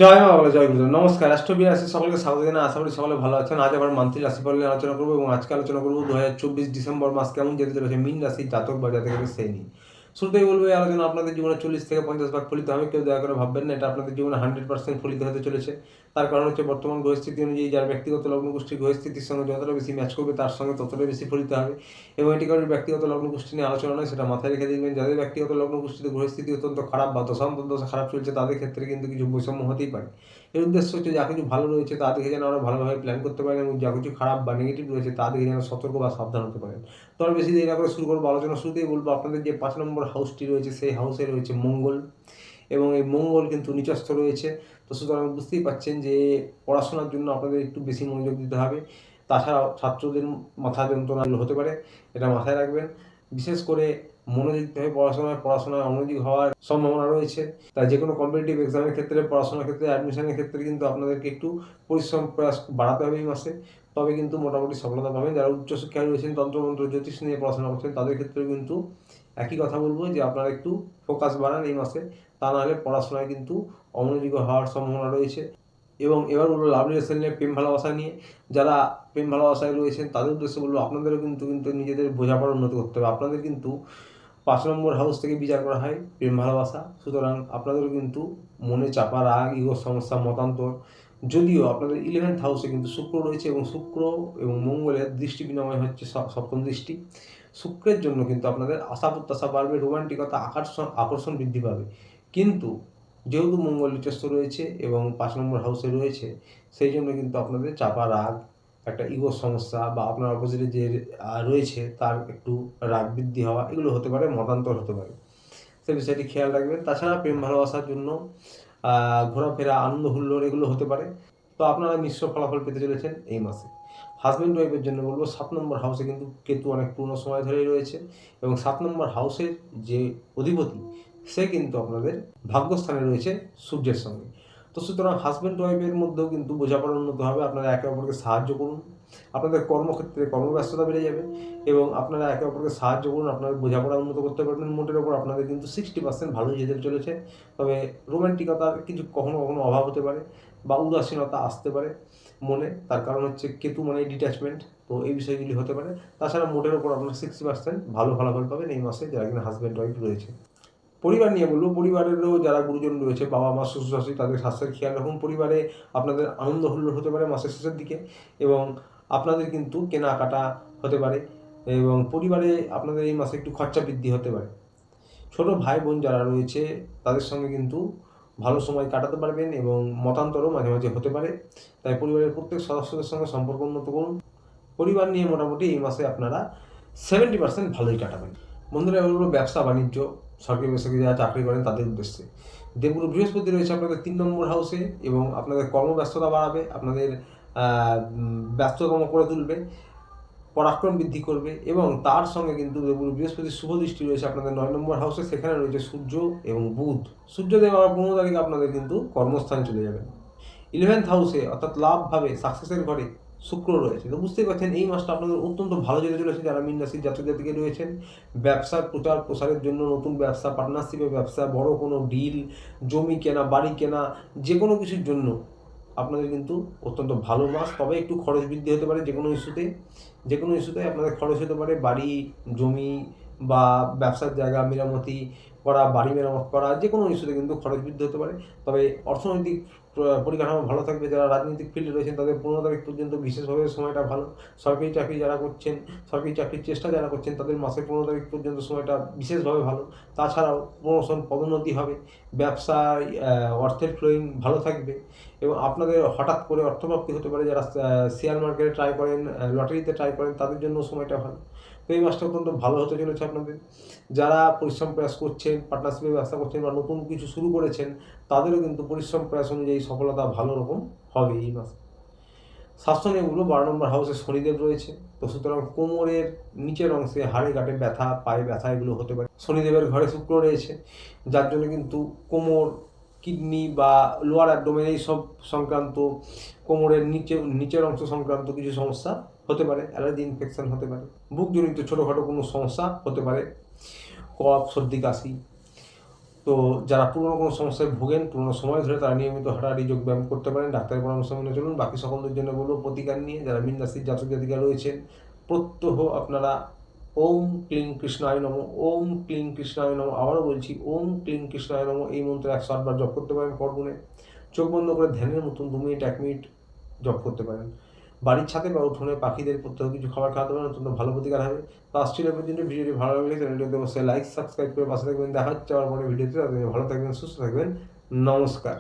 জয় মা বাংলা, জয় গুরু। নমস্কার, রাষ্ট্রবীর রাশি সকলকে স্বাগত জানাই। আশা করি সকলে ভালো আছেন। আজ আবার মান্থলি রাশিফল নিয়ে আলোচনা করবো এবং আজকে আলোচনা করবো 2024 ডিসেম্বর মাস কেমন যেতে চলেছে মীন রাশির জাতক বা জাতকের সেই নিয়ে। শুরুতেই বলবো, এই আলোচনা আপনাদের জীবনে 40 থেকে 50 ভাগ ফলিত হবে। কেউ দয়া করে ভাববেন না এটা আপনাদের জীবনে 100% ফলিত হতে চলেছে। তার কারণ হচ্ছে বর্তমান গ্রহস্থিতি অনুযায়ী যার ব্যক্তিগত লগ্ন গোষ্ঠীর গ্রহস্থিতির সঙ্গে যতটা বেশি ম্যাচ করবে তার সঙ্গে ততটা বেশি ফলিত হবে। এবং এটি কারোর ব্যক্তিগত লগ্ন গোষ্ঠী নিয়ে আলোচনা নয়, সেটা মাথায় রেখে দেখবেন। যাদের ব্যক্তিগত লগ্ন গোষ্ঠীতে গ্রহস্থিতি অত্যন্ত খারাপ বা দশা খারাপ চলছে তাদের ক্ষেত্রে কিন্তু কিছু বৈষম্য হতেই পারে। এর উদ্দেশ্য হচ্ছে যা কিছু ভালো রয়েছে তা দেখে যেন আরও ভালোভাবে প্ল্যান করতে পারেন এবং যা কিছু খারাপ বা নেগেটিভ রয়েছে তা দেখে যেন সতর্ক বা সাবধান হতে পারেন। তো আর বেশি দেরি না করে শুরু করবো আলোচনা। শুরুতেই বলবো, আপনাদের যে 5 নম্বর হাউসটি রয়েছে সেই হাউসে রয়েছে মঙ্গল, এবং এই মঙ্গল কিন্তু নিচস্থ রয়েছে। তো সুতরাং বুঝতেই পারছেন যে পড়াশোনার জন্য আপনাদের একটু বেশি মনোযোগ দিতে হবে। তাছাড়াও ছাত্রদের মাথা যন্ত্রণা হতে পারে, এটা মাথায় রাখবেন। বিশেষ করে মনোযোগ দিতে হবে পড়াশোনায় অমনোযোগী হওয়ার সম্ভাবনা রয়েছে। তাই যে কোনো কম্পিটিটিভ এক্সামের ক্ষেত্রে, পড়াশোনার ক্ষেত্রে, অ্যাডমিশনের ক্ষেত্রে কিন্তু আপনাদেরকে একটু পরিশ্রম প্রয়াস বাড়াতে হবে এই মাসে। তবে কিন্তু মোটামুটি সফলতা পাবেন। যারা উচ্চশিক্ষায় রয়েছেন, তন্ত্রমন্ত্র জ্যোতিষ নিয়ে পড়াশোনা করছেন তাদের ক্ষেত্রেও কিন্তু একই কথা বলবো যে আপনারা একটু ফোকাস বাড়ান এই মাসে। তা নাহলে পড়াশোনায় কিন্তু অমনোযোগী হওয়ার সম্ভাবনা রয়েছে। এবং এবার বলবো লাভ রিলেশন নিয়ে, প্রেম ভালোবাসা নিয়ে। যারা প্রেম ভালোবাসায় রয়েছেন তাদের উদ্দেশ্যে বলবো, আপনাদেরও কিন্তু নিজেদের বোঝাপড়ার উন্নতি করতে হবে। আপনাদের কিন্তু 5 নম্বর হাউস থেকে বিচার করা হয় প্রেম ভালোবাসা। সুতরাং আপনাদেরও কিন্তু মনে চাপা, রাগ, ইগোর সমস্যা, মতান্তর, যদিও আপনাদের 11th হাউসে কিন্তু শুক্র রয়েছে এবং শুক্র এবং মঙ্গলের দৃষ্টি বিনিময় হচ্ছে সপ্তম দৃষ্টি। শুক্রের জন্য কিন্তু আপনাদের আশা প্রত্যাশা বাড়বে, রোমান্টিকতা, আকর্ষণ বৃদ্ধি পাবে। কিন্তু যেহেতু মঙ্গল নিচস্থ রয়েছে এবং 5 নম্বর হাউসে রয়েছে, সেই জন্য কিন্তু আপনাদের চাপা রাগ, একটা ইগোর সমস্যা বা আপনার অপোজিটে যে রয়েছে তার একটু রাগ বৃদ্ধি হওয়া, এগুলো হতে পারে, মতান্তর হতে পারে। সে বিষয়টি খেয়াল রাখবেন। তাছাড়া প্রেম ভালোবাসার জন্য ঘোরাফেরা, আনন্দ হুল্লোড় এগুলো হতে পারে। তো আপনারা মিশ্র ফলাফল পেতে চলেছেন এই মাসে। হাজব্যান্ড ওয়াইফের জন্য বলবো, 7 নম্বর হাউসে কিন্তু কেতু অনেক পুরনো সময় ধরেই রয়েছে এবং 7 নম্বর হাউসের যে অধিপতি সে কিন্তু আপনাদের ভাগ্যস্থানে রয়েছে সূর্যের সঙ্গে। তো সুতরাং হাজব্যান্ড ওয়াইফের মধ্যেও কিন্তু বোঝাপড়া উন্নত হবে। আপনারা একে অপরকে সাহায্য করুন। আপনাদের কর্মক্ষেত্রে কর্মব্যস্ততা বেড়ে যাবে এবং আপনারা একে অপরকে সাহায্য করুন, আপনাদের বোঝাপড়া উন্নত করতে পারবেন। মোটের ওপর আপনাদের কিন্তু 60% ভালোই যেতে চলেছে। তবে রোমান্টিকতার কিছু কখনো কখনো অভাব হতে পারে বা উদাসীনতা আসতে পারে মনে। তার কারণ হচ্ছে কেতু মানে ডিট্যাচমেন্ট। তো এই বিষয়গুলি হতে পারে। তাছাড়া মোটের ওপর আপনার 60% ভালো ফলাফল পাবেন এই মাসে যারা কিনা হাজব্যান্ড ওয়াইফ রয়েছে। পরিবার নিয়ে বলবো, পরিবারেরও যারা গুরুজন রয়েছে, বাবা মা, শ্বশুর শাশুড়ি, তাদের স্বাস্থ্যের খেয়াল রাখুন। পরিবারে আপনাদের আনন্দ হুল্লোড় হতে পারে মাসের শেষের দিকে এবং আপনাদের কিন্তু কেনাকাটা হতে পারে এবং পরিবারে আপনাদের এই মাসে একটু খরচা বৃদ্ধি হতে পারে। ছোট ভাই বোন যারা রয়েছে তাদের সঙ্গে কিন্তু ভালো সময় কাটাতে পারবেন এবং মতান্তরও মাঝে মাঝে হতে পারে। তাই পরিবারের প্রত্যেক সদস্যদের সঙ্গে সম্পর্ক উন্নত করুন। পরিবার নিয়ে মোটামুটি এই মাসে আপনারা 70% ভালোই কাটাবেন। বন্ধুরা, এগুলো ব্যবসা বাণিজ্য, সরকারি বেসরকারি যারা চাকরি করেন তাদের উদ্দেশ্যে। দেবগুরু বৃহস্পতি রয়েছে আপনাদের 3 নম্বর হাউসে এবং আপনাদের কর্মব্যস্ততা বাড়াবে, আপনাদের ব্যস্ততম করে তুলবে, পরাক্রম বৃদ্ধি করবে। এবং তার সঙ্গে কিন্তু দেবগুরু বৃহস্পতির শুভ দৃষ্টি রয়েছে আপনাদের 9 নম্বর হাউসে, সেখানে রয়েছে সূর্য এবং বুধ। সূর্যদেব আবার 15 তারিখে আপনাদের কিন্তু কর্মস্থানে চলে যাবেন। 11th হাউসে অর্থাৎ লাভভাবে, সাকসেসের ঘরে শুক্র রয়েছে। তো বুঝতেই পারছেন এই মাসটা আপনাদের অত্যন্ত ভালো যেতে চলেছে যারা মীন রাশির জাতক জাতিকে রয়েছেন। ব্যবসার প্রচার প্রসারের জন্য, নতুন ব্যবসা, পার্টনারশিপের ব্যবসা, বড় কোনো ডিল, জমি কেনা, বাড়ি কেনা, যে কোনো কিছুর জন্য আপনাদের কিন্তু অত্যন্ত ভালো মাস। তবে একটু খরচ বৃদ্ধি হতে পারে যে কোনো ইস্যুতে আপনাদের খরচ হতে পারে। বাড়ি, জমি বা ব্যবসার জায়গা মেরামতি করা, বাড়ি মেরামত করা, যে কোনো ইস্যুতে কিন্তু খরচ বৃদ্ধি হতে পারে। তবে অর্থনৈতিক পরিকাঠামো ভালো থাকবে। যারা রাজনৈতিক ফিল্ডে রয়েছেন তাদের 15 তারিখ পর্যন্ত বিশেষভাবে সময়টা ভালো। সরকারি চাকরি যারা করছেন, সরকারি চাকরির চেষ্টা যারা করছেন তাদের মাসের 15 তারিখ পর্যন্ত সময়টা বিশেষভাবে ভালো। তাছাড়াও প্রমোশন, পদোন্নতি হবে, ব্যবসায় অর্থের ফ্লোয়িং ভালো থাকবে এবং আপনাদের হঠাৎ করে অর্থপ্রাপ্তি হতে পারে। যারা শেয়ার মার্কেটে ট্রাই করেন, লটারিতে ট্রাই করেন তাদের জন্য সময়টা ভালো। তো এই মাসটা অত্যন্ত ভালো হতে চলেছে আপনাদের। যারা পরিশ্রম প্রয়াস করছেন, পার্টনারশিপের ব্যবসা করছেন বা নতুন কিছু শুরু করেছেন তাদেরও কিন্তু পরিশ্রম প্রয়াস অনুযায়ী সফলতা ভালো রকম হবে এই মাসে। স্বাস্থ্য নিয়ে বলবো, 12 নম্বর হাউসে শনিদেব রয়েছে। তো সুতরাং কোমরের নিচের অংশে, হাড়ে গাঁটে ব্যথা, পায়ে ব্যথা এগুলো হতে পারে। শনিদেবের ঘরে শুক্র রয়েছে, যার জন্য কিন্তু কোমর, কিডনি বা লোয়ার অ্যাবডোমেন এই সব সংক্রান্ত, কোমরের নিচের অংশ সংক্রান্ত কিছু সমস্যা হতে পারে। অ্যালার্জি ইনফেকশন হতে পারে। বুকজনিত ছোটোখাটো কোনো সমস্যা হতে পারে, কফ, সর্দি, কাশি। তো যারা পুরনো কোনো সমস্যায় ভোগেন, পুরনো সময় ধরে তারা নিয়মিত হাঁটাহাঁটি, যোগব্যায়াম করতে পারেন, ডাক্তারের পরামর্শ মেনে চলুন। বাকি সকলদের জন্য বলবো প্রতিকার নিয়ে যারা মীন রাশির জাতক জাতিকা রয়েছেন, প্রত্যহ আপনারা ওম ক্লিং কৃষ্ণায় নমঃ, ওম ক্লিং কৃষ্ণায় নমঃ, আবারও বলছি ওম ক্লিং কৃষ্ণায় নমঃ এই মন্ত্র 108 বার জপ করতে পারেন পরগুনে। চোখ বন্ধ করে ধ্যানের মতন 2 মিনিট 1 মিনিট জপ করতে পারেন। বাড়ির ছাদে বা উঠোনে পাখিদের প্রত্যহ কিছু খাবার খাওয়াতে পারেন, অত্যন্ত ভালো প্রতিকার হবে। তো আসছিল পর্যন্ত ভিডিওটি ভালো লাগলে চ্যানেলটিতে অবশ্যই লাইক সাবস্ক্রাইব করে পাশে থাকবেন। দেখা হচ্ছে আবার পরে ভিডিওতে। ভালো থাকবেন, সুস্থ থাকবেন, নমস্কার।